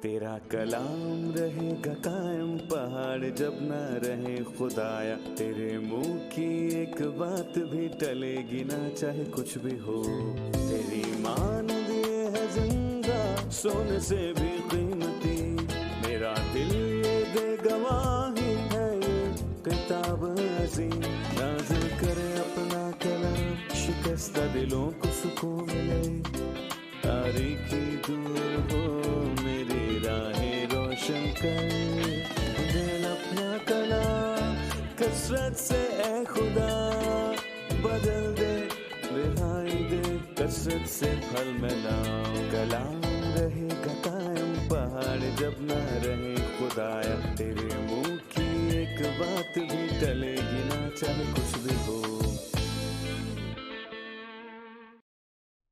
تیرا کلام رہے گا قائم پہاڑ جب نہ رہے خدایا، تیرے منہ کی ایک بات بھی ٹلے گی نہ چاہے کچھ بھی ہو، تیری مانند یہ ہے زندہ سونے سے بھی قیمتی، میرا دل یہ دے گواہی ہے یہ کتاب عظیم، نازل کرے اپنا کلام شکستہ دلوں کو سکون ملے، تاریکی دور ہو میری راہیں روشن کر، دل اپنا کلام کثرت سے اے خدا بدل دے، رہائی دے کثرت سے پھل ملاؤ، کلام رہے گا قائم پہاڑ جب نہ رہے خدایا، تیرے منہ کی ایک بات بھی ٹلے گی نہ چاہے کچھ بھی ہو۔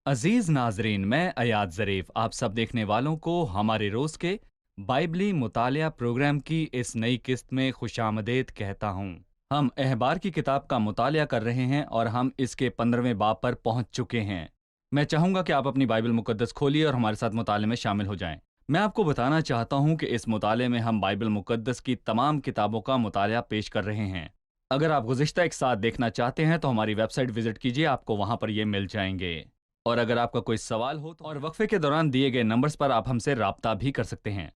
عزیز ناظرین، میں ایاد ظریف آپ سب دیکھنے والوں کو ہمارے روز کے بائبلی مطالعہ پروگرام کی اس نئی قسط میں خوش آمدید کہتا ہوں۔ ہم احبار کی کتاب کا مطالعہ کر رہے ہیں اور ہم اس کے 15ویں باب پر پہنچ چکے ہیں۔ میں چاہوں گا کہ آپ اپنی بائبل مقدس کھولیے اور ہمارے ساتھ مطالعے میں شامل ہو جائیں۔ میں آپ کو بتانا چاہتا ہوں کہ اس مطالعے میں ہم بائبل مقدس کی تمام کتابوں کا مطالعہ پیش کر رہے ہیں۔ اگر آپ گزشتہ ایک ساتھ دیکھنا چاہتے ہیں تو ہماری ویب سائٹ وزٹ کیجیے، آپ کو وہاں پر یہ مل جائیں گے۔ اور اگر آپ کا کوئی سوال ہو تو اور وقفے کے دوران دیے گئے نمبرز پر آپ ہم سے رابطہ بھی کر سکتے ہیں۔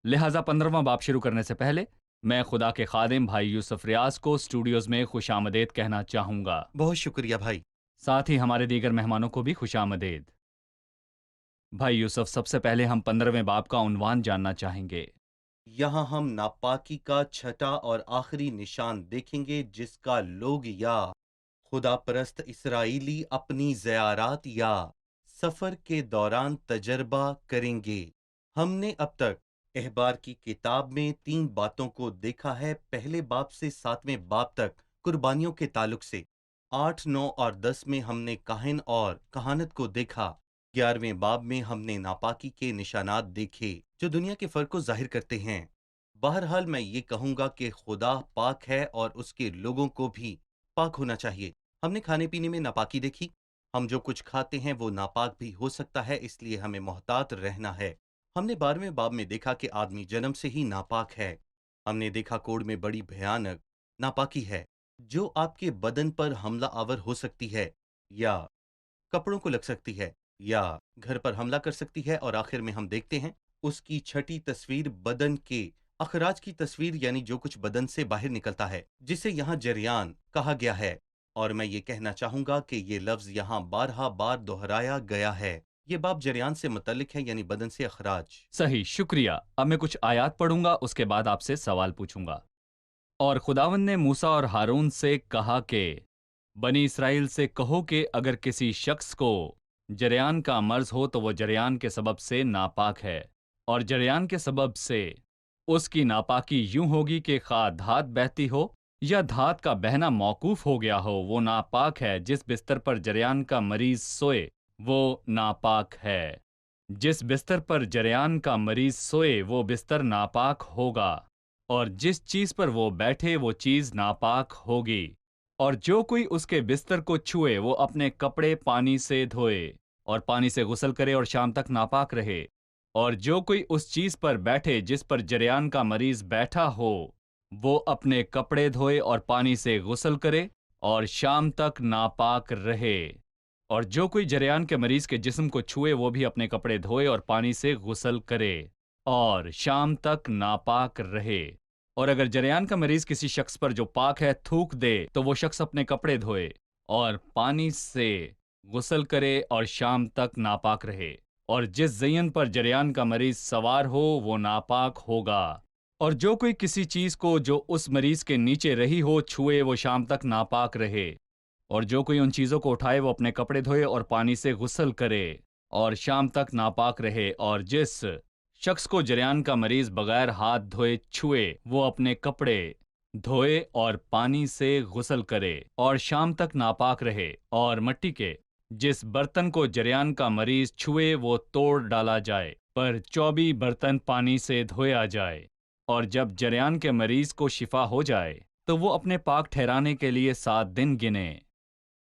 لہٰذا 15واں باب شروع کرنے سے پہلے میں خدا کے خادم بھائی یوسف ریاض کو اسٹوڈیوز میں خوش آمدید کہنا چاہوں گا۔ بہت شکریہ بھائی۔ ساتھ ہی ہمارے دیگر مہمانوں کو بھی خوش آمدید۔ بھائی یوسف، سب سے پہلے ہم 15ویں باب کا عنوان جاننا چاہیں گے۔ یہاں ہم ناپاکی کا چھٹا اور آخری نشان دیکھیں گے جس کا لوگ یا خدا پرست اسرائیلی اپنی زیارات یا سفر کے دوران تجربہ کریں گے۔ ہم نے اب تک احبار کی کتاب میں 3 باتوں کو دیکھا ہے۔ پہلے باب سے 7ویں باب تک قربانیوں کے تعلق سے، 8، 9 اور 10 میں ہم نے کاہن اور کہانت کو دیکھا، 11ویں باب میں ہم نے ناپاکی کے نشانات دیکھے جو دنیا کے فرق کو ظاہر کرتے ہیں۔ بہرحال میں یہ کہوں گا کہ خدا پاک ہے اور اس کے لوگوں کو بھی پاک ہونا چاہیے۔ ہم نے کھانے پینے میں ناپاکی دیکھی، ہم جو کچھ کھاتے ہیں وہ ناپاک بھی ہو سکتا ہے، اس لیے ہمیں محتاط رہنا ہے۔ ہم نے 12ویں باب میں دیکھا کہ آدمی جنم سے ہی ناپاک ہے۔ ہم نے دیکھا کوڑ میں بڑی بھیانک ناپاکی ہے جو آپ کے بدن پر حملہ آور ہو سکتی ہے، یا کپڑوں کو لگ سکتی ہے، یا گھر پر حملہ کر سکتی ہے، اور آخر میں ہم دیکھتے ہیں اس کی چھٹی تصویر بدن کے اخراج کی تصویر، یعنی جو کچھ بدن سے باہر نکلتا ہے، جسے یہاں جریان کہا گیا ہے۔ اور میں یہ کہنا چاہوں گا کہ یہ لفظ یہاں بارہا بار دہرایا گیا ہے۔ یہ باب جریان سے متعلق ہے، یعنی بدن سے اخراج۔ صحیح، شکریہ۔ اب میں کچھ آیات پڑھوں گا، اس کے بعد آپ سے سوال پوچھوں گا۔ اور خداوند نے موسیٰ اور ہارون سے کہا کہ بنی اسرائیل سے کہو کہ اگر کسی شخص کو جریان کا مرض ہو تو وہ جریان کے سبب سے ناپاک ہے، اور جریان کے سبب سے اس کی ناپاکی یوں ہوگی کہ خواہ دھات بہتی ہو یا دھات کا بہنا موقوف ہو گیا ہو، وہ ناپاک ہے۔ جس بستر پر جریان کا مریض سوئے وہ ناپاک ہے۔ جس بستر پر جریان کا مریض سوئے وہ بستر ناپاک ہوگا، اور جس چیز پر وہ بیٹھے وہ چیز ناپاک ہوگی۔ اور جو کوئی اس کے بستر کو چھوئے وہ اپنے کپڑے پانی سے دھوئے اور پانی سے غسل کرے اور شام تک ناپاک رہے۔ اور جو کوئی اس چیز پر بیٹھے جس پر جریان کا مریض بیٹھا ہو وہ اپنے کپڑے دھوئے اور پانی سے غسل کرے اور شام تک ناپاک رہے۔ اور جو کوئی جریان کے مریض کے جسم کو چھوئے وہ بھی اپنے کپڑے دھوئے اور پانی سے غسل کرے اور شام تک ناپاک رہے۔ اور اگر جریان کا مریض کسی شخص پر جو پاک ہے تھوک دے تو وہ شخص اپنے کپڑے دھوئے اور پانی سے غسل کرے اور شام تک ناپاک رہے۔ اور جس زین پر جریان کا مریض سوار ہو وہ ناپاک ہوگا۔ اور جو کوئی کسی چیز کو جو اس مریض کے نیچے رہی ہو چھوئے وہ شام تک ناپاک رہے۔ اور جو کوئی ان چیزوں کو اٹھائے وہ اپنے کپڑے دھوئے اور پانی سے غسل کرے اور شام تک ناپاک رہے۔ اور جس شخص کو جریان کا مریض بغیر ہاتھ دھوئے چھوئے وہ اپنے کپڑے دھوئے اور پانی سے غسل کرے اور شام تک ناپاک رہے۔ اور مٹی کے جس برتن کو جریان کا مریض چھوئے وہ توڑ ڈالا جائے، پر 24 برتن پانی سے دھویا جائے۔ اور جب جریان کے مریض کو شفا ہو جائے تو وہ اپنے پاک ٹھہرانے کے لیے 7 دن گنے۔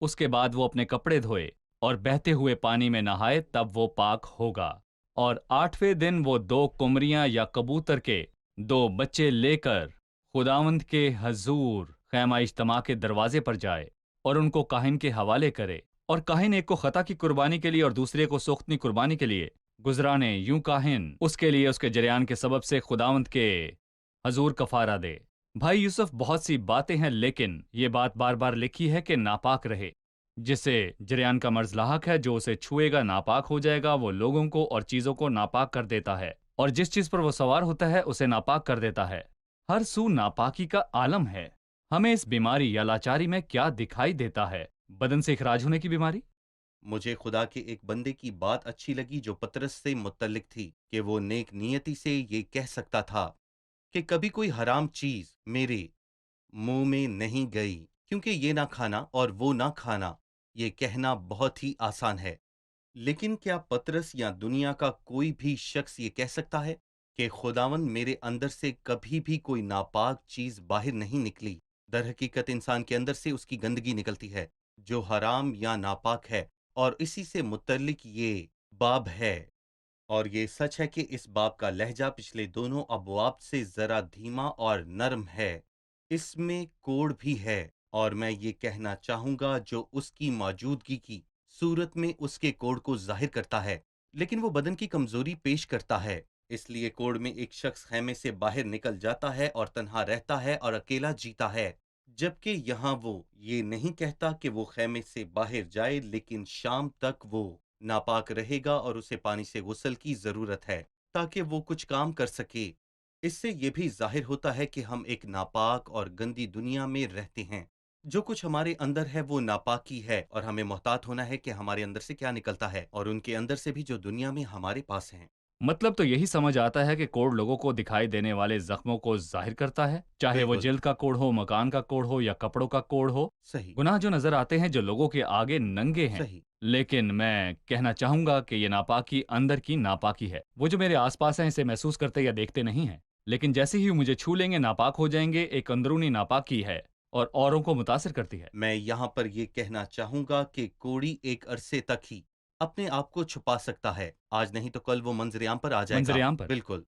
اس کے بعد وہ اپنے کپڑے دھوئے اور بہتے ہوئے پانی میں نہائے، تب وہ پاک ہوگا۔ और 8वें दिन वो 2 कुमरियां या कबूतर के 2 बच्चे लेकर खुदावंद के हजूर खैमा इज्तिमा के दरवाजे पर जाए और उनको काहिन के हवाले करे, और काहिन एक को खता की कुर्बानी के लिए और दूसरे को सोख्तनी कुर्बानी के लिए गुजराने, यूं काहिन उसके लिए उसके जरियान के सबब से खुदावंद के हजूर कफारा दे। भाई यूसुफ, बहुत सी बातें हैं, लेकिन ये बात बार बार लिखी है कि नापाक रहे, जिसे जरियान का मर्ज लाहक है, जो उसे छुएगा नापाक हो जाएगा। वो लोगों को और चीजों को नापाक कर देता है, और जिस चीज पर वो सवार होता है उसे नापाक कर देता है। हर सू नापाकी का आलम है। हमें इस बीमारी या लाचारी में क्या दिखाई देता है? बदन से इखराज होने की बीमारी? मुझे खुदा के एक बंदे की बात अच्छी लगी जो पतरस से मुत्तलिक थी कि वो नेक नियति से ये कह सकता था कि कभी कोई हराम चीज मेरे मुंह में नहीं गई, क्योंकि ये ना खाना और वो ना खाना, ये कहना बहुत ही आसान है। लेकिन क्या पतरस या दुनिया का कोई भी शख्स ये कह सकता है कि खुदावन मेरे अंदर से कभी भी कोई नापाक चीज बाहर नहीं निकली? दर हकीकत इंसान के अंदर से उसकी गंदगी निकलती है जो हराम या नापाक है, और इसी से मुतल्लिक ये बाब है। और ये सच है कि इस बाब का लहजा पिछले दोनों अबवाब से जरा धीमा और नरम है। इसमें कोड भी है, और मैं ये कहना चाहूंगा जो उसकी मौजूदगी की सूरत में उसके कोड को जाहिर करता है, लेकिन वो बदन की कमजोरी पेश करता है। इसलिए कोड में एक शख्स खैमे से बाहर निकल जाता है और तन्हा रहता है और अकेला जीता है, जबकि यहाँ वो ये नहीं कहता कि वो खैमे से बाहर जाए, लेकिन शाम तक वो नापाक रहेगा और उसे पानी से गुस्ल की जरूरत है ताकि वो कुछ काम कर सके। इससे ये भी जाहिर होता है कि हम एक नापाक और गंदी दुनिया में रहते हैं। जो कुछ हमारे अंदर है वो नापाकी है, और हमें मोहतात होना है कि हमारे अंदर से क्या निकलता है, और उनके अंदर से भी जो दुनिया में हमारे पास हैं। मतलब तो यही समझ आता है कि कोढ़ लोगों को दिखाई देने वाले जख्मों को जाहिर करता है, चाहे वो बिल्कुल जिल्द का कोढ़ हो, मकान का कोढ़ हो या कपड़ों का कोढ़ हो। सही। गुनाह जो नजर आते हैं, जो लोगों के आगे नंगे हैं। सही। लेकिन मैं कहना चाहूंगा कि ये नापाकी अंदर की नापाकी है। वो जो मेरे आसपास हैं इसे महसूस करते या देखते नहीं हैं, लेकिन जैसे ही मुझे छू लेंगे नापाक हो जाएंगे। एक अंदरूनी नापाकी है और औरों को मुतासिर करती है। मैं यहाँ पर ये कहना चाहूंगा कि कोड़ी एक अरसे तक ही अपने आप को छुपा सकता है, आज नहीं तो कल वो मंजरेआम पर आ जाएगा। मंजरेआम पर बिल्कुल।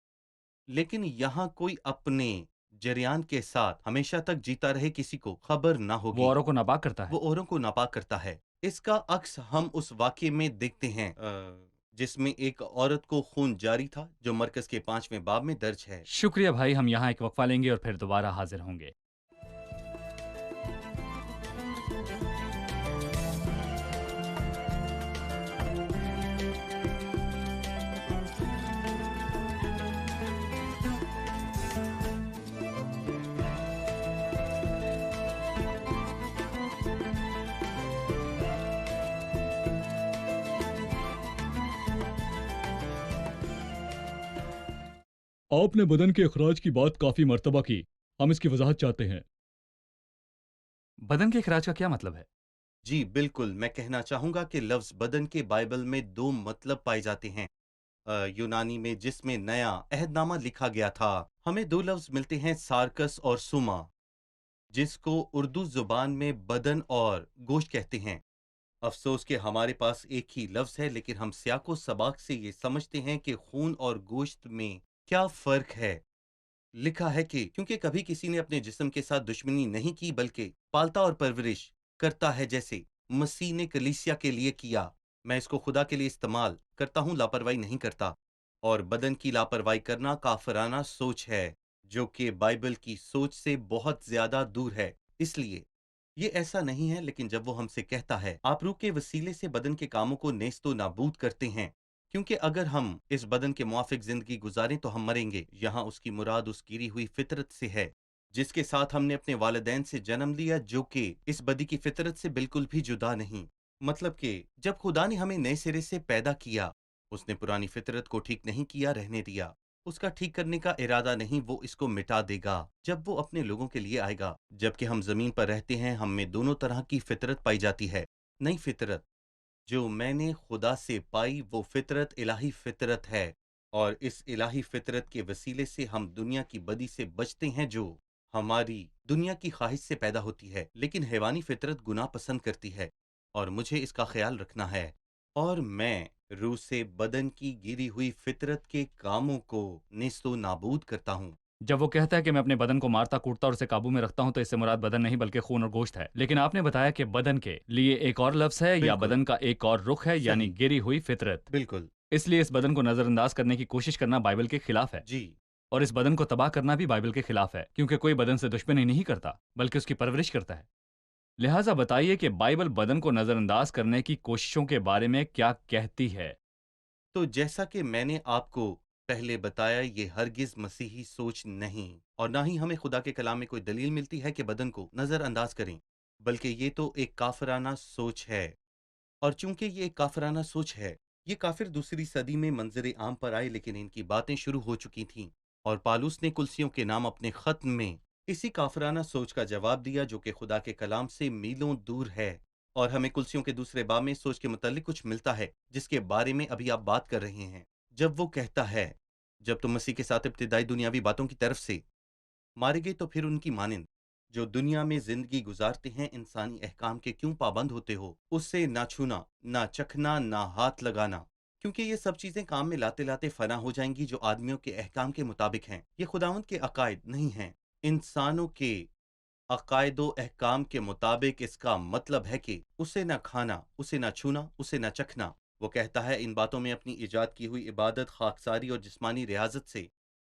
लेकिन यहाँ कोई अपने जरियान के साथ हमेशा तक जीता रहे किसी को खबर ना वो होगी। औरों को नापाक करता वो है। औरों को नापाक करता है। इसका अक्स हम उस वाक्य में देखते हैं जिसमें एक औरत को खून जारी था, जो मरकज के 5वें बाब में दर्ज है। शुक्रिया भाई, हम यहाँ एक वक्फा लेंगे और फिर दोबारा हाजिर होंगे। आपने बदन के अखराज की बात काफी मर्तबा की, हम इसकी वजाहत चाहते हैं। बदन के खराज का क्या मतलब है? जी बिल्कुल, मैं कहना चाहूंगा कि लफ्ज बदन के बाइबल में 2 मतलब पाए जाते हैं। यूनानी में जिसमें नया अहदनामा लिखा गया था, हमें 2 लफ्ज मिलते हैं, सार्कस और सुमा, जिसको उर्दू जुबान में बदन और गोश्त कहते हैं। अफसोस कि हमारे पास एक ही लफ्ज है, लेकिन हम सियाको सबाक से ये समझते हैं कि खून और गोश्त में क्या फर्क है। लिखा है कि क्योंकि कभी किसी ने अपने जिस्म के साथ दुश्मनी नहीं की, बल्कि पालता और परवरिश करता है, जैसे मसीह ने कलीसिया के लिए किया। मैं इसको खुदा के लिए इस्तेमाल करता हूँ, लापरवाही नहीं करता। और बदन की लापरवाही करना काफिराना सोच है, जो कि बाइबल की सोच से बहुत ज्यादा दूर है। इसलिए ये ऐसा नहीं है, लेकिन जब वो हमसे कहता है आप रूह के वसीले से बदन के कामों को नेस्तो नाबूद करते हैं, क्योंकि अगर हम इस बदन के मुआफिक जिंदगी गुजारें तो हम मरेंगे। यहाँ उसकी मुराद उस गिरी हुई फितरत से है जिसके साथ हमने अपने वालिदैन से जन्म लिया, जो कि इस बदी की फितरत से बिल्कुल भी जुदा नहीं। मतलब कि जब खुदा ने हमें नए सिरे से पैदा किया, उसने पुरानी फितरत को ठीक नहीं किया, रहने दिया। उसका ठीक करने का इरादा नहीं, वो इसको मिटा देगा जब वो अपने लोगों के लिए आएगा। जबकि हम जमीन पर रहते हैं, हम में दोनों तरह की फितरत पाई जाती है। नई फितरत जो मैंने खुदा से पाई, वो फितरत इलाही फितरत है, और इस इलाही फितरत के वसीले से हम दुनिया की बदी से बचते हैं जो हमारी दुनिया की ख्वाहिश से पैदा होती है। लेकिन हैवानी फितरत गुनाह पसंद करती है, और मुझे इसका ख्याल रखना है। और मैं रूह से बदन की गिरी हुई फितरत के कामों को नेस्तो नाबूद करता हूँ। जब वो कहता है कि मैं अपने बदन को मारता कूटता और उसे काबू में रखता हूं, तो इससे मुराद बदन नहीं बल्कि खून और गोश्त है। लेकिन आपने बताया कि बदन के लिए एक और लफ्ज है, या बिल्कुल बदन का एक और रुख है, यानी सही, गिरी हुई फितरत। बिल्कुल इसलिए इस बदन को नजरअंदाज करने की कोशिश करना बाइबल के खिलाफ है, जी। और इस बदन को तबाह करना भी बाइबल के खिलाफ है, क्योंकि कोई बदन से दुश्मनी नहीं करता बल्कि उसकी परवरिश करता है। लिहाजा बताइए कि बाइबल बदन को नजरअंदाज करने की कोशिशों के बारे में क्या कहती है। तो जैसा कि मैंने आपको पहले बताया, ये हरगिज मसीही सोच नहीं, और ना ही हमें खुदा के कलाम में कोई दलील मिलती है कि बदन को नजरअंदाज करें, बल्कि ये तो एक काफिराना सोच है। और चूंकि ये एक काफिराना सोच है, ये काफिर दूसरी सदी में मंजर आम पर आए, लेकिन इनकी बातें शुरू हो चुकी थीं, और पालूस ने कुलसियों के नाम अपने खत में इसी काफिराना सोच का जवाब दिया, जो कि खुदा के कलाम से मीलों दूर है। और हमें कुलसियों के दूसरे बाब में इस सोच के मुतालिक कुछ मिलता है, जिसके बारे में अभी आप बात कर रहे हैं। जब वो कहता है, जब तुम मसीह के साथ इब्तिदाई दुनियावी बातों की तरफ से मारे गए, तो फिर उनकी मानिंद जो दुनिया में जिंदगी गुजारते हैं इंसानी अहकाम के क्यों पाबंद होते हो, उससे ना छूना, ना चखना, ना हाथ लगाना, क्योंकि ये सब चीजें काम में लाते लाते फना हो जाएंगी, जो आदमियों के अहकाम के मुताबिक हैं। ये खुदावंद के अकायद नहीं हैं, इंसानों के अकायदो अहकाम के मुताबिक। इसका मतलब है कि उसे ना खाना, उसे ना छूना, उसे ना चखना। वो कहता है, इन बातों में अपनी इजाद की हुई इबादत, खाकसारी और जिस्मानी रियाजत से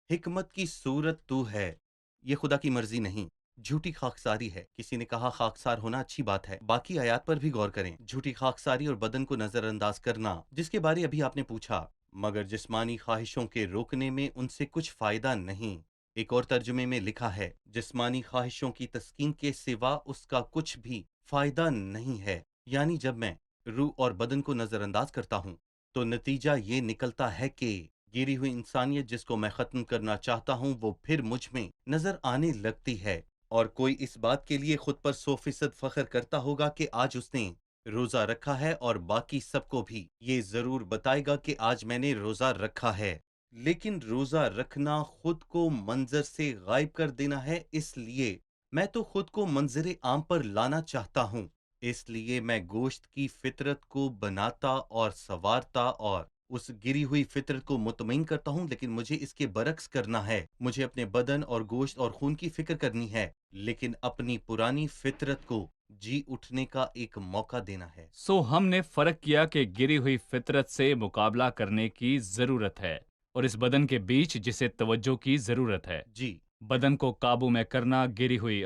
हिकमत की सूरत तू है। ये खुदा की मर्जी नहीं, झूठी खाकसारी है। किसी ने कहा खाकसार होना अच्छी बात है। बाकी आयात पर भी गौर करें। झूठी खाकसारी और बदन को नजरअंदाज करना, जिसके बारे अभी आपने पूछा, मगर जिस्मानी ख्वाहिशों के रोकने में उनसे कुछ फायदा नहीं। एक और तर्जुमे में लिखा है, जिस्मानी ख्वाहिशों की तस्कीन के सिवा उसका कुछ भी फायदा नहीं है। यानी जब मैं रूह और बदन को नजरअंदाज करता हूँ, तो नतीजा ये निकलता है कि गिरी हुई इंसानियत जिसको मैं खत्म करना चाहता हूँ, वो फिर मुझ में नजर आने लगती है। और कोई इस बात के लिए खुद पर 100% फख्र करता होगा कि आज उसने रोजा रखा है, और बाकी सबको भी ये जरूर बताएगा कि आज मैंने रोजा रखा है। लेकिन रोजा रखना खुद को मंजर से गायब कर देना है। इसलिए मैं तो खुद को मंजर आम पर लाना चाहता हूँ। इसलिए मैं गोश्त की फितरत को बनाता और संवारता और उस गिरी हुई फितरत को मुतमईन करता हूँ, लेकिन मुझे इसके बरक्स करना है। मुझे अपने बदन और गोश्त और खून की फिक्र करनी है, लेकिन अपनी पुरानी फितरत को जी उठने का एक मौका देना है। सो हमने फर्क किया कि गिरी हुई फितरत से मुकाबला करने की जरूरत है, और इस बदन के बीच जिसे तवज्जो की जरूरत है। जी बदन को काबू में करना गिरी हुई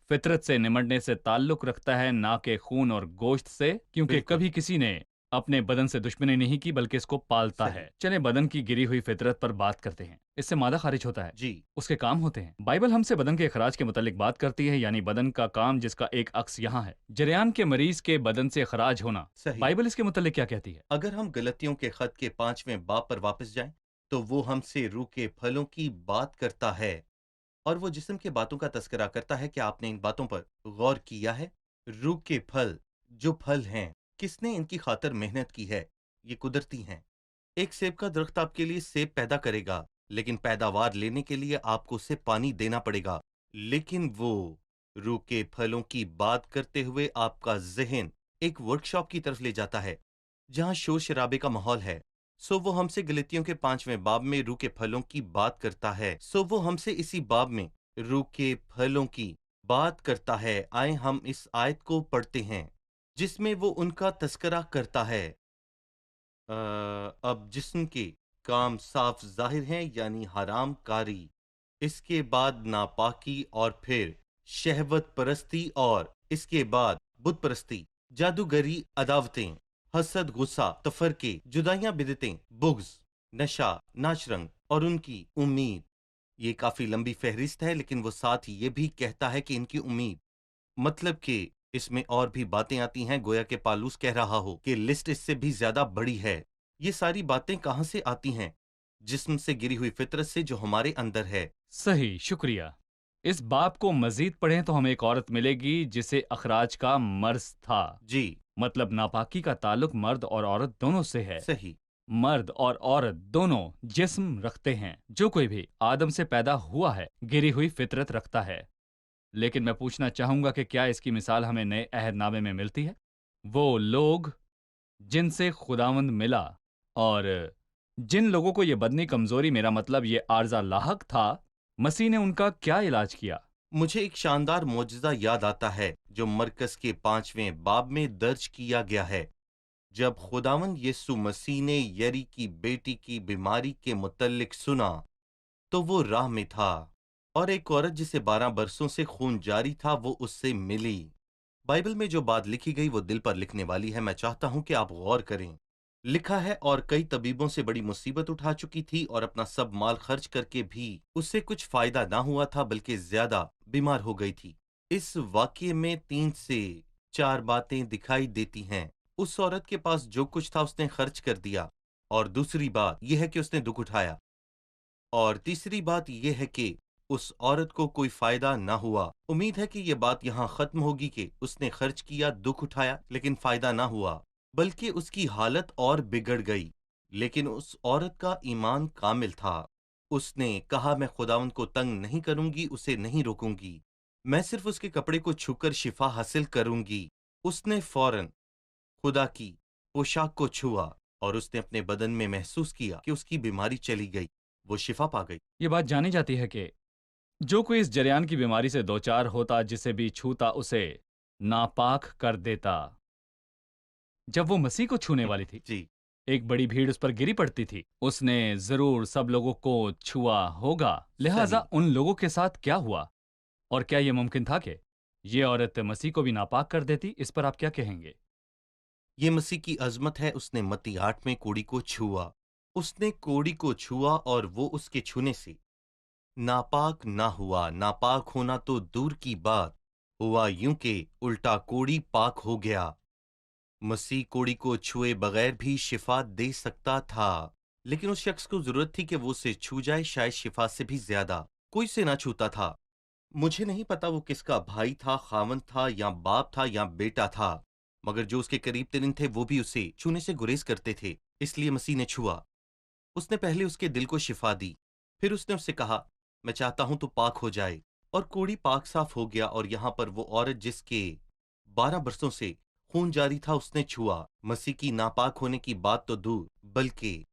फितरत से निमटने से ताल्लुक रखता है, ना कि खून और गोश्त से, क्योंकि बिल्कुल कभी किसी ने अपने बदन से दुश्मनी नहीं की बल्कि इसको पालता सही। है। चलें बदन की गिरी हुई फितरत पर बात करते हैं। इससे मादा खारिज होता है, जी उसके काम होते हैं। बाइबल हमसे बदन के अखराज के मुतालिक बात करती है, यानी बदन का काम, जिसका एक अक्स यहाँ है, जरियान के मरीज के बदन से अखराज होना। सही। बाइबल इसके मुतालिक क्या कहती है? अगर हम गलतियों के खत के 5वें बाब पर वापस जाएं, तो वो हमसे रूह के फलों की बात करता है, और वो जिस्म के बातों का तस्करा करता है। क्या आपने इन बातों पर गौर किया है? रूह के फल, जो फल हैं, किसने इनकी खातर मेहनत की है? ये कुदरती हैं। एक सेब का दरख्त आपके लिए सेब पैदा करेगा, लेकिन पैदावार लेने के लिए आपको उसे पानी देना पड़ेगा। लेकिन वो रूह के फलों की बात करते हुए आपका जहन एक वर्कशॉप की तरफ ले जाता है, जहां शोर शराबे का माहौल है। सो वो हमसे गलतियों के 5वें बाब में रूह के फलों की बात करता है। सो वो हमसे इसी बाब में रूह के फलों की बात करता है। आए हम इस आयत को पढ़ते हैं, जिसमें वो उनका तस्करा करता है। अब जिस्म के काम साफ जाहिर हैं, यानी हराम कारी, इसके बाद नापाकी, और फिर शहवत परस्ती, और इसके बाद बुत परस्ती, जादूगरी, अदावतें, हसद, गुस्सा, तफरके, जुदाइयां, बिदतें, बुग्ज, नशा, नाचरंग और उनकी उम्मीद। ये काफी लंबी फहरिस्त है, लेकिन वो साथ ये भी कहता है कि इनकी उम्मीद, मतलब कि इसमें और भी बातें आती हैं, गोया के पालूस कह रहा हो कि लिस्ट इससे भी ज्यादा बड़ी है। ये सारी बातें कहाँ से आती हैं? जिस्म से गिरी हुई फितरत से, जो हमारे अंदर है। सही, शुक्रिया। इस बाप को मजीद पढ़ें तो हमें एक औरत मिलेगी जिसे अखराज का मर्ज था। जी मतलब नापाकी का ताल्लुक मर्द और औरत दोनों से है। सही। मर्द और औरत दोनों जिस्म रखते हैं। जो कोई भी आदम से पैदा हुआ है गिरी हुई फितरत रखता है। लेकिन मैं पूछना चाहूंगा कि क्या इसकी मिसाल हमें नए अहदनामे में मिलती है? वो लोग जिनसे खुदावंद मिला, और जिन लोगों को ये बदनी कमजोरी, मेरा मतलब ये आर्जा लाहक था, मसीह ने उनका क्या इलाज किया? मुझे एक शानदार मौजज़ा याद आता है जो मरकस के 5वें बाब में दर्ज किया गया है। जब खुदावंद यीशु मसीह ने यरी की बेटी की बीमारी के मुतल्लिक सुना तो वो राह में था और एक औरत जिसे 12 बरसों से खून जारी था वो उससे मिली। बाइबल में जो बात लिखी गई वो दिल पर लिखने वाली है। मैं चाहता हूं कि आप गौर करें। लिखा है, और कई तबीबों से बड़ी मुसीबत उठा चुकी थी और अपना सब माल खर्च करके भी उससे कुछ फायदा ना हुआ था, बल्कि ज्यादा बीमार हो गई थी। इस वाक्य में 3 से 4 बातें दिखाई देती हैं। उस औरत के पास जो कुछ था उसने खर्च कर दिया, और दूसरी बात यह है कि उसने दुख उठाया, और तीसरी बात यह है कि उस औरत को कोई फायदा ना हुआ। उम्मीद है कि यह बात यहाँ खत्म होगी कि उसने खर्च किया, दुख उठाया, लेकिन फायदा ना हुआ, बल्कि उसकी हालत और बिगड़ गई। लेकिन उस औरत का ईमान कामिल था। उसने कहा, मैं खुदावंद को तंग नहीं करूंगी, उसे नहीं रोकूंगी, मैं सिर्फ उसके कपड़े को छूकर शिफा हासिल करूंगी। उसने फौरन खुदा की पोशाक को छुआ और उसने अपने बदन में महसूस किया कि उसकी बीमारी चली गई, वो शिफा पा गई। ये बात जानी जाती है कि जो कोई इस जरियान की बीमारी से दो चार होता, जिसे भी छूता उसे नापाक कर देता। जब वो मसीह को छूने वाली थी, जी, एक बड़ी भीड़ उस पर गिरी पड़ती थी। उसने जरूर सब लोगों को छुआ होगा। लिहाजा सही। उन लोगों के साथ क्या हुआ, और क्या यह मुमकिन था कि ये औरत मसीह को भी नापाक कर देती? इस पर आप क्या कहेंगे? ये मसीह की अजमत है। उसने मत्ती 8 में कोड़ी को छुआ। उसने कोड़ी को छुआ और वो उसके छूने से नापाक ना हुआ। नापाक होना तो दूर की बात, हुआ यूं कि उल्टा कोड़ी पाक हो गया। मसीह कोड़ी को छुए बगैर भी शिफा दे सकता था, लेकिन उस शख्स को जरूरत थी कि वो उसे छू जाए। शायद शिफा से भी ज्यादा कोई से ना छूता था। मुझे नहीं पता वो किसका भाई था, खावंद था या बाप था या बेटा था, मगर जो उसके करीब तरीन थे वो भी उसे छूने से गुरेज करते थे। इसलिए मसीह ने छुआ। उसने पहले उसके दिल को शिफा दी, फिर उसने उससे कहा, मैं चाहता हूं तो पाक हो जाए, और कोड़ी पाक साफ हो गया। और यहां पर वो औरत जिसके 12 बरसों से खून जारी था, उसने छुआ। मसीह की नापाक होने की बात तो दूर, बल्कि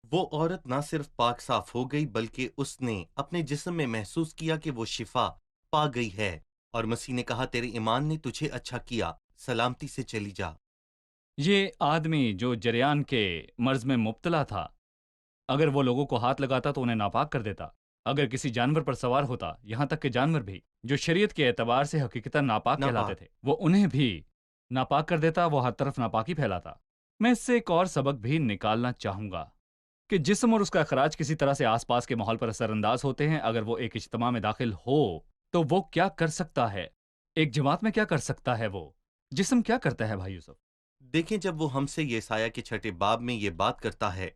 वो औरत ना सिर्फ पाक साफ हो गई, बल्कि उसने अपने जिस्म में महसूस किया कि वो शिफा पा गई है। और मसीह ने कहा, तेरे ईमान ने तुझे अच्छा किया, सलामती से चली जा। ये आदमी जो जरियान के मर्ज में मुब्तला था, अगर वो लोगों को हाथ लगाता तो उन्हें नापाक कर देता। अगर किसी जानवर पर सवार होता, यहां तक कि जानवर भी जो शरीयत के एतबार से हकीकतन नापाक कहलाते नापाक। थे, वो उन्हें भी नापाक कर देता। वो हर तरफ नापाकी फैलाता। मैं इससे एक और सबक भी निकालना चाहूंगा कि जिस्म और उसका अखराज किसी तरह से आसपास के माहौल पर असरअंदाज होते हैं। अगर वो एक इज्तिमा में दाखिल हो तो वो क्या कर सकता है? एक जमात में क्या कर सकता है? वो जिस्म क्या करता है भाई यूसुफ? देखें, जब वो हमसे येसाया के 6 बाब में ये बात करता है,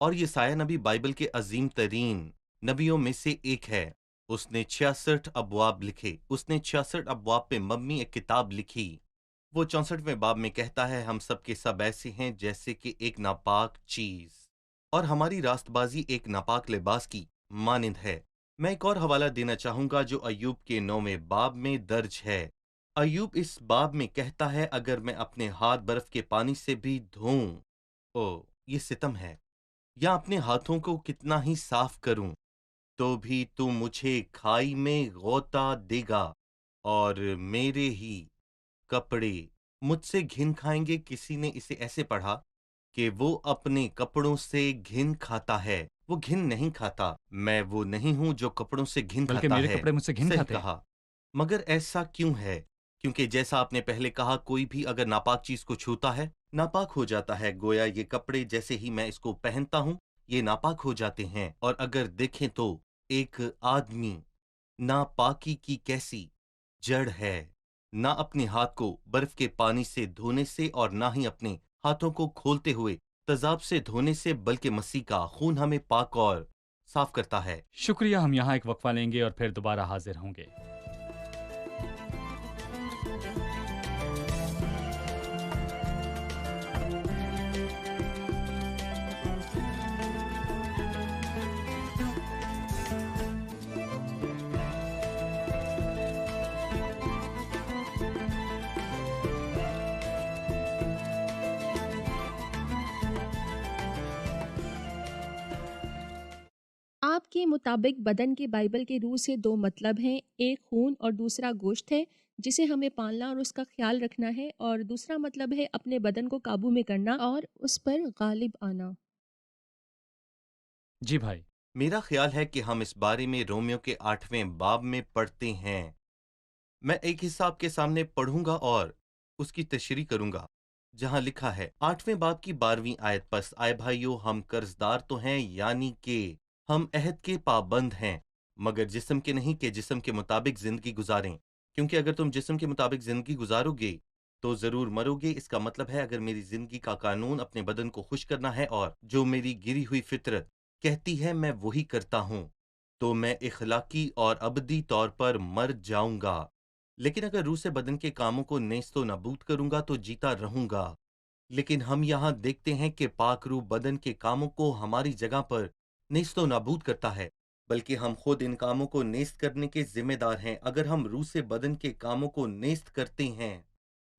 और येसाया नबी बाइबल के अजीम तरीन नबियों में से एक है। उसने 66 अबवाब लिखे। उसने 66 अबवाब पे मबनी एक किताब लिखी। वो 64वें बाब में कहता है, हम सब के सब ऐसे हैं जैसे कि एक नापाक चीज, और हमारी रास्तबाजी एक नापाक लिबास की मानिंद है। मैं एक और हवाला देना चाहूंगा जो अय्यूब के 9वें बाब में दर्ज है। अय्यूब इस बाब में कहता है, अगर मैं अपने हाथ बर्फ के पानी से भी धोऊं, ओ ये सितम है, या अपने हाथों को कितना ही साफ करूं, तो भी तू मुझे खाई में गोता देगा और मेरे ही कपड़े मुझसे घिन खाएंगे। किसी ने इसे ऐसे पढ़ा कि वो अपने कपड़ों से घिन खाता है। वो घिन नहीं खाता। मैं वो नहीं हूं जो कपड़ों से घिन बल्कि खाता मेरे है। कपड़े मुझसे घिन सही खाते हैं। कहा। मगर ऐसा क्यों है? क्योंकि जैसा आपने पहले कहा, कोई भी अगर नापाक चीज को छूता है, नापाक हो जाता है। गोया ये कपड़े जैसे ही मैं इसको पहनता हूं, ये नापाक हो जाते हैं। और अगर देखें तो एक आदमी नापाकी की कैसी जड़ है, ना अपने हाथ को बर्फ के पानी से धोने से और ना ही अपने हाथों को खोलते हुए तेजाब से धोने से, बल्कि मसीह का खून हमें पाक और साफ करता है। शुक्रिया। हम यहाँ एक वक्फा लेंगे और फिर दोबारा हाजिर होंगे। آپ کے مطابق بدن کے بائبل کے روح سے دو مطلب ہیں، ایک خون اور دوسرا گوشت ہے جسے ہمیں پالنا اور اس کا خیال رکھنا ہے، اور دوسرا مطلب ہے اپنے بدن کو قابو میں کرنا اور اس پر غالب آنا۔ جی بھائی۔ میرا خیال ہے کہ ہم اس بارے میں رومیو کے 8ویں باب میں پڑھتے ہیں۔ میں ایک حصہ آپ کے سامنے پڑھوں گا اور اس کی تشریح کروں گا، جہاں لکھا ہے 8ویں باب کی 12ویں آیت، پس آئے بھائیو ہم قرض دار تو ہیں، یعنی کہ ہم عہد کے پابند ہیں، مگر جسم کے نہیں کہ جسم کے مطابق زندگی گزاریں، کیونکہ اگر تم جسم کے مطابق زندگی گزارو گے تو ضرور مرو گے۔ اس کا مطلب ہے اگر میری زندگی کا قانون اپنے بدن کو خوش کرنا ہے اور جو میری گری ہوئی فطرت کہتی ہے میں وہی کرتا ہوں، تو میں اخلاقی اور ابدی طور پر مر جاؤں گا۔ لیکن اگر روح سے بدن کے کاموں کو نیست و نابود کروں گا تو جیتا رہوں گا۔ لیکن ہم یہاں دیکھتے ہیں کہ پاک روح بدن کے کاموں کو ہماری جگہ پر نیست و نابود کرتا ہے، بلکہ ہم خود ان کاموں کو نیست کرنے کے ذمہ دار ہیں اگر ہم روح سے بدن کے کاموں کو نیست کرتے ہیں،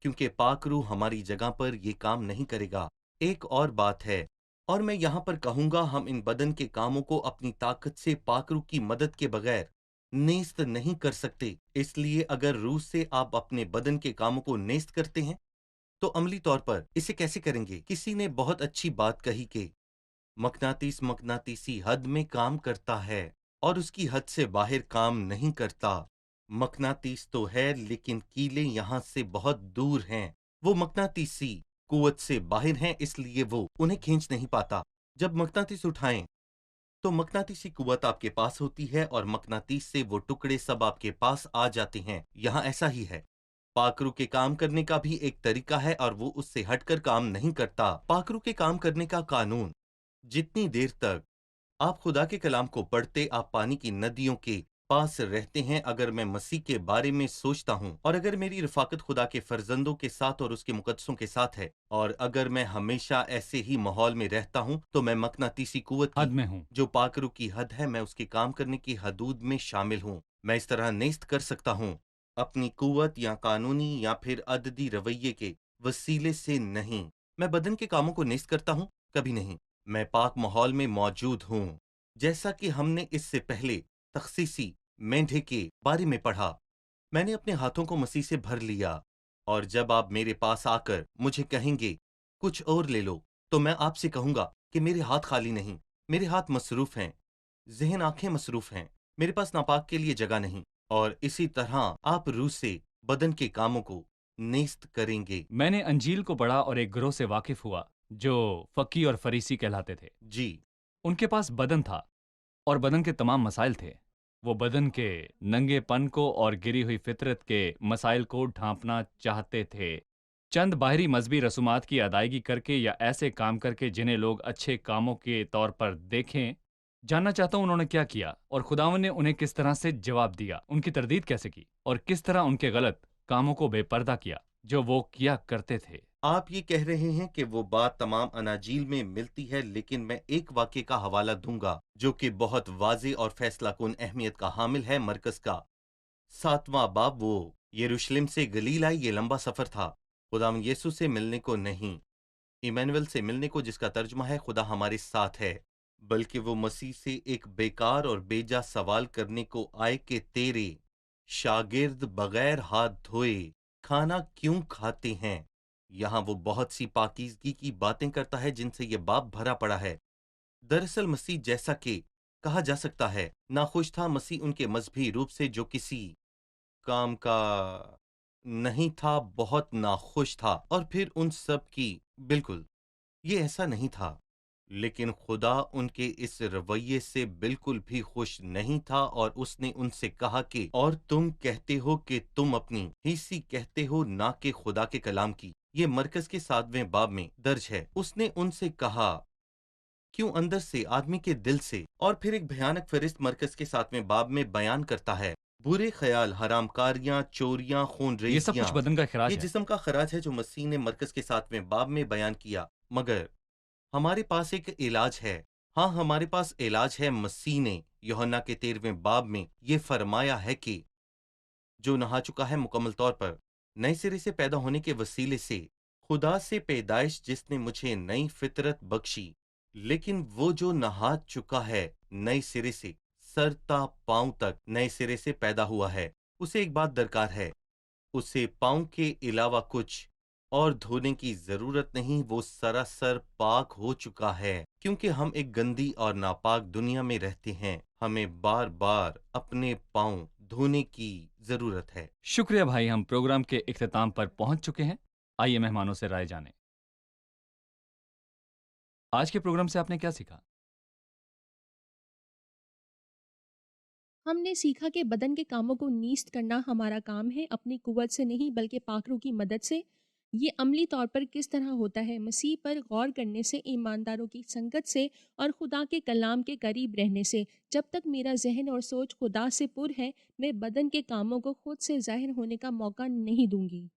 کیونکہ پاک روح ہماری جگہ پر یہ کام نہیں کرے گا۔ ایک اور بات ہے، اور میں یہاں پر کہوں گا، ہم ان بدن کے کاموں کو اپنی طاقت سے پاک روح کی مدد کے بغیر نیست نہیں کر سکتے۔ اس لیے اگر روح سے آپ اپنے بدن کے کاموں کو نیست کرتے ہیں تو عملی طور پر اسے کیسے کریں گے؟ کسی نے بہت اچھی بات کہی کہ مقناطیسی حد میں کام کرتا ہے اور اس کی حد سے باہر کام نہیں کرتا۔ مقناطیس تو ہے لیکن کیلیں یہاں سے بہت دور ہیں، وہ مقناطیسی قوت سے باہر ہیں، اس لیے وہ انہیں کھینچ نہیں پاتا۔ جب مقناطیس اٹھائیں تو مقناطیسی قوت آپ کے پاس ہوتی ہے اور مقناطیس سے وہ ٹکڑے سب آپ کے پاس آ جاتے ہیں۔ یہاں ایسا ہی ہے، پاک روح کے کام کرنے کا بھی ایک طریقہ ہے اور وہ اس سے ہٹ کر کام نہیں کرتا۔ پاک روح کے کام کرنے کا قانون، جتنی دیر تک آپ خدا کے کلام کو پڑھتے، آپ پانی کی ندیوں کے پاس رہتے ہیں۔ اگر میں مسیح کے بارے میں سوچتا ہوں اور اگر میری رفاقت خدا کے فرزندوں کے ساتھ اور اس کے مقدسوں کے ساتھ ہے، اور اگر میں ہمیشہ ایسے ہی ماحول میں رہتا ہوں، تو میں مقناطیسی قوت حد کی میں ہوں۔ جو پاک روح کی حد ہے، میں اس کے کام کرنے کی حدود میں شامل ہوں۔ میں اس طرح نیست کر سکتا ہوں، اپنی قوت یا قانونی یا پھر عددی رویے کے وسیلے سے نہیں۔ میں بدن کے کاموں کو نیست کرتا ہوں، کبھی نہیں۔ میں پاک ماحول میں موجود ہوں، جیسا کہ ہم نے اس سے پہلے تخصیصی مینڈھے کے بارے میں پڑھا۔ میں نے اپنے ہاتھوں کو مسیح سے بھر لیا، اور جب آپ میرے پاس آ کر مجھے کہیں گے کچھ اور لے لو، تو میں آپ سے کہوں گا کہ میرے ہاتھ خالی نہیں، میرے ہاتھ مصروف ہیں، ذہن آنکھیں مصروف ہیں، میرے پاس ناپاک کے لیے جگہ نہیں۔ اور اسی طرح آپ روح سے بدن کے کاموں کو نیست کریں گے۔ میں نے انجیل کو پڑھا اور ایک گروہ سے واقف ہوا جو فقی اور فریسی کہلاتے تھے۔ جی، ان کے پاس بدن تھا اور بدن کے تمام مسائل تھے۔ وہ بدن کے ننگے پن کو اور گری ہوئی فطرت کے مسائل کو ڈھانپنا چاہتے تھے، چند باہری مذہبی رسومات کی ادائیگی کر کے یا ایسے کام کر کے جنہیں لوگ اچھے کاموں کے طور پر دیکھیں۔ جاننا چاہتا ہوں انہوں نے کیا کیا اور خداوند نے انہیں کس طرح سے جواب دیا، ان کی تردید کیسے کی اور کس طرح ان کے غلط کاموں کو بے پردہ کیا جو وہ کیا کرتے تھے۔ آپ یہ کہہ رہے ہیں کہ وہ بات تمام اناجیل میں ملتی ہے، لیکن میں ایک واقعے کا حوالہ دوں گا جو کہ بہت واضح اور فیصلہ کن اہمیت کا حامل ہے۔ مرکز کا 7واں باب، وہ یروشلم سے گلیل آئی۔ یہ لمبا سفر تھا، خداوند یسوع سے ملنے کو نہیں، ایمینول سے ملنے کو، جس کا ترجمہ ہے خدا ہمارے ساتھ ہے، بلکہ وہ مسیح سے ایک بیکار اور بیجا سوال کرنے کو آئے کہ تیرے شاگرد بغیر ہاتھ دھوئے کھانا کیوں کھاتے ہیں؟ یہاں وہ بہت سی پاکیزگی کی باتیں کرتا ہے جن سے یہ باب بھرا پڑا ہے۔ دراصل مسیح، جیسا کہ کہا جا سکتا ہے، ناخوش تھا۔ مسیح ان کے مذہبی روپ سے جو کسی کام کا نہیں تھا بہت ناخوش تھا، اور پھر ان سب کی بالکل یہ ایسا نہیں تھا، لیکن خدا ان کے اس رویے سے بالکل بھی خوش نہیں تھا، اور اس نے ان سے کہا کہ اور تم کہتے ہو کہ تم اپنی ہی سی کہتے ہو، نہ کہ خدا کے کلام کی۔ یہ مرکز کے 7ویں باب میں درج ہے۔ اس نے ان سے کہا کیوں اندر سے آدمی کے دل سے، اور پھر ایک بھیانک فہرست مرکز کے 7ویں باب میں بیان کرتا ہے، برے خیال، حرام کاریاں، چوریاں، خون یہ سب ریزیاں، کچھ بدن کا یہ خراج ہے۔ جسم کا خراج ہے جو مسیح نے مرکز کے 7ویں باب میں بیان کیا۔ مگر ہمارے پاس ایک علاج ہے۔ ہاں، ہمارے پاس علاج ہے۔ مسیح نے یوحنا کے 13ویں باب میں یہ فرمایا ہے کہ جو نہا چکا ہے مکمل طور پر نئے سرے سے پیدا ہونے کے وسیلے سے خدا سے پیدائش، جس نے مجھے نئی فطرت بخشی، لیکن وہ جو نہا چکا ہے نئے سرے سے، سر تا پاؤں تک نئے سرے سے پیدا ہوا ہے، اسے ایک بات درکار ہے، اسے پاؤں کے علاوہ کچھ اور دھونے کی ضرورت نہیں، وہ سراسر پاک ہو چکا ہے۔ کیونکہ ہم ایک گندی اور ناپاک دنیا میں رہتے ہیں، ہمیں بار بار اپنے پاؤں دھونے کی ضرورت ہے۔ شکریہ بھائی، ہم پروگرام کے اختتام پر پہنچ چکے ہیں۔ آئیے مہمانوں سے رائے جانیں۔ آج کے پروگرام سے آپ نے کیا سیکھا؟ ہم نے سیکھا کہ بدن کے کاموں کو نیست کرنا ہمارا کام ہے، اپنی قوت سے نہیں بلکہ پاک روح کی مدد سے۔ یہ عملی طور پر کس طرح ہوتا ہے؟ مسیح پر غور کرنے سے، ایمانداروں کی سنگت سے اور خدا کے کلام کے قریب رہنے سے۔ جب تک میرا ذہن اور سوچ خدا سے پر ہے، میں بدن کے کاموں کو خود سے ظاہر ہونے کا موقع نہیں دوں گی۔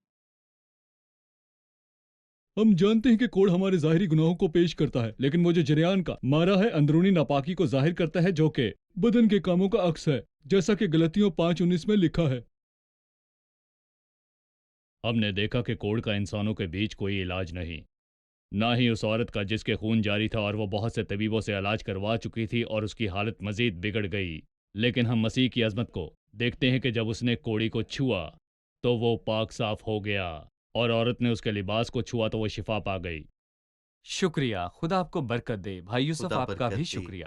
ہم جانتے ہیں کہ کوڑ ہمارے ظاہری گناہوں کو پیش کرتا ہے، لیکن وہ جو جریان کا مارا ہے اندرونی ناپاکی کو ظاہر کرتا ہے، جو کہ بدن کے کاموں کا عکس ہے، جیسا کہ غلطیوں 5:19 میں لکھا ہے۔ ہم نے دیکھا کہ کوڑ کا انسانوں کے بیچ کوئی علاج نہیں، نہ ہی اس عورت کا جس کے خون جاری تھا اور وہ بہت سے طبیبوں سے علاج کروا چکی تھی اور اس کی حالت مزید بگڑ گئی۔ لیکن ہم مسیح کی عظمت کو دیکھتے ہیں کہ جب اس نے کوڑی کو چھوا تو وہ پاک صاف ہو گیا، اور عورت نے اس کے لباس کو چھوا تو وہ شفا پا گئی۔ شکریہ، خدا آپ کو برکت دے۔ بھائی یوسف، خدا آپ کا برکت بھی دے۔ شکریہ۔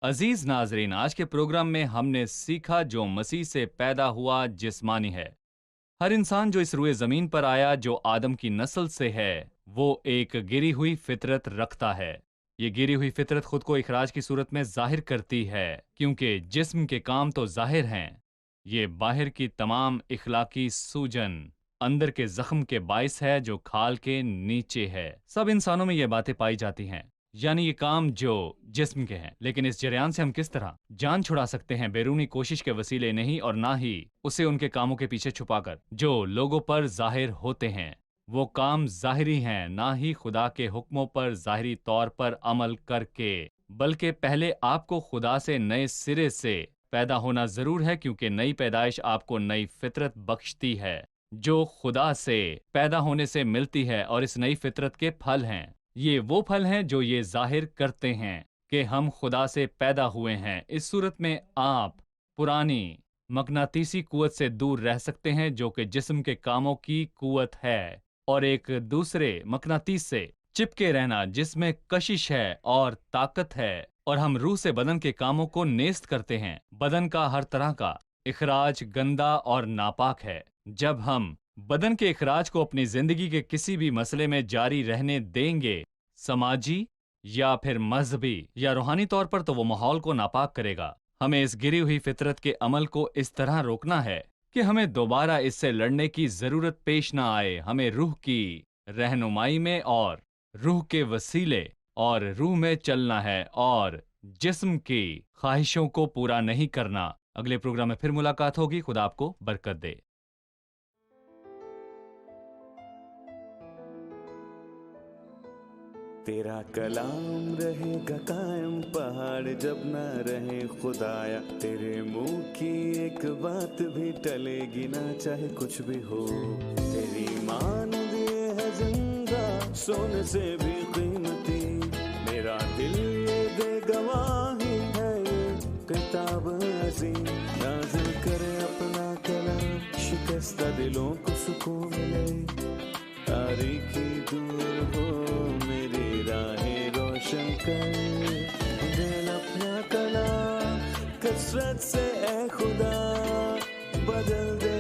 عزیز ناظرین، آج کے پروگرام میں ہم نے سیکھا جو مسیح سے پیدا ہوا جسمانی ہے۔ ہر انسان جو اس روئے زمین پر آیا، جو آدم کی نسل سے ہے، وہ ایک گری ہوئی فطرت رکھتا ہے۔ یہ گری ہوئی فطرت خود کو اخراج کی صورت میں ظاہر کرتی ہے، کیونکہ جسم کے کام تو ظاہر ہیں۔ یہ باہر کی تمام اخلاقی سوجن اندر کے زخم کے باعث ہے جو کھال کے نیچے ہے۔ سب انسانوں میں یہ باتیں پائی جاتی ہیں، یعنی یہ کام جو جسم کے ہیں۔ لیکن اس جریان سے ہم کس طرح جان چھڑا سکتے ہیں؟ بیرونی کوشش کے وسیلے نہیں، اور نہ ہی اسے ان کے کاموں کے پیچھے چھپا کر جو لوگوں پر ظاہر ہوتے ہیں۔ وہ کام ظاہری ہیں، نہ ہی خدا کے حکموں پر ظاہری طور پر عمل کر کے، بلکہ پہلے آپ کو خدا سے نئے سرے سے پیدا ہونا ضرور ہے، کیونکہ نئی پیدائش آپ کو نئی فطرت بخشتی ہے جو خدا سے پیدا ہونے سے ملتی ہے، اور اس نئی فطرت کے پھل ہیں۔ یہ وہ پھل ہیں جو یہ ظاہر کرتے ہیں کہ ہم خدا سے پیدا ہوئے ہیں۔ اس صورت میں آپ پرانی مقناطیسی قوت سے دور رہ سکتے ہیں جو کہ جسم کے کاموں کی قوت ہے، اور ایک دوسرے مقناطیس سے چپکے رہنا جس میں کشش ہے اور طاقت ہے، اور ہم روح سے بدن کے کاموں کو نیست کرتے ہیں۔ بدن کا ہر طرح کا اخراج گندا اور ناپاک ہے۔ جب ہم بدن کے اخراج کو اپنی زندگی کے کسی بھی مسئلے میں جاری رہنے دیں گے، سماجی یا پھر مذہبی یا روحانی طور پر، تو وہ ماحول کو ناپاک کرے گا۔ ہمیں اس گری ہوئی فطرت کے عمل کو اس طرح روکنا ہے کہ ہمیں دوبارہ اس سے لڑنے کی ضرورت پیش نہ آئے۔ ہمیں روح کی رہنمائی میں اور روح کے وسیلے اور روح میں چلنا ہے، اور جسم کی خواہشوں کو پورا نہیں کرنا۔ اگلے پروگرام میں پھر ملاقات ہوگی۔ خدا آپ کو برکت دے۔ تیرا کلام رہے گا قائم، پہاڑ جب نہ رہے خدایا، تیرے منہ کی ایک بات بھی ٹلے گی نہ، چاہے کچھ بھی ہو۔ تیری مانند یہ ہے زندہ، سونے سے بھی قیمتی، میرا دل یہ دے گواہی ہے، یہ کتاب عظیم نازل کرے اپنا کلام، شکستہ دلوں کو سکون ملے، تاریکی دور ہو میری راہیں روشن کر، دل اپنا کلام کثرت سے اے خدا بدل دے،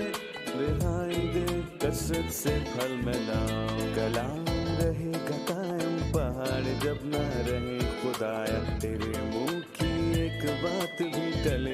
رہائی دے کثرت سے پھل میں لاؤ۔ کلام رہے گا قائم، پہاڑ جب نہ رہے خدایا، تیرے منہ کی ایک بات بھی ٹلے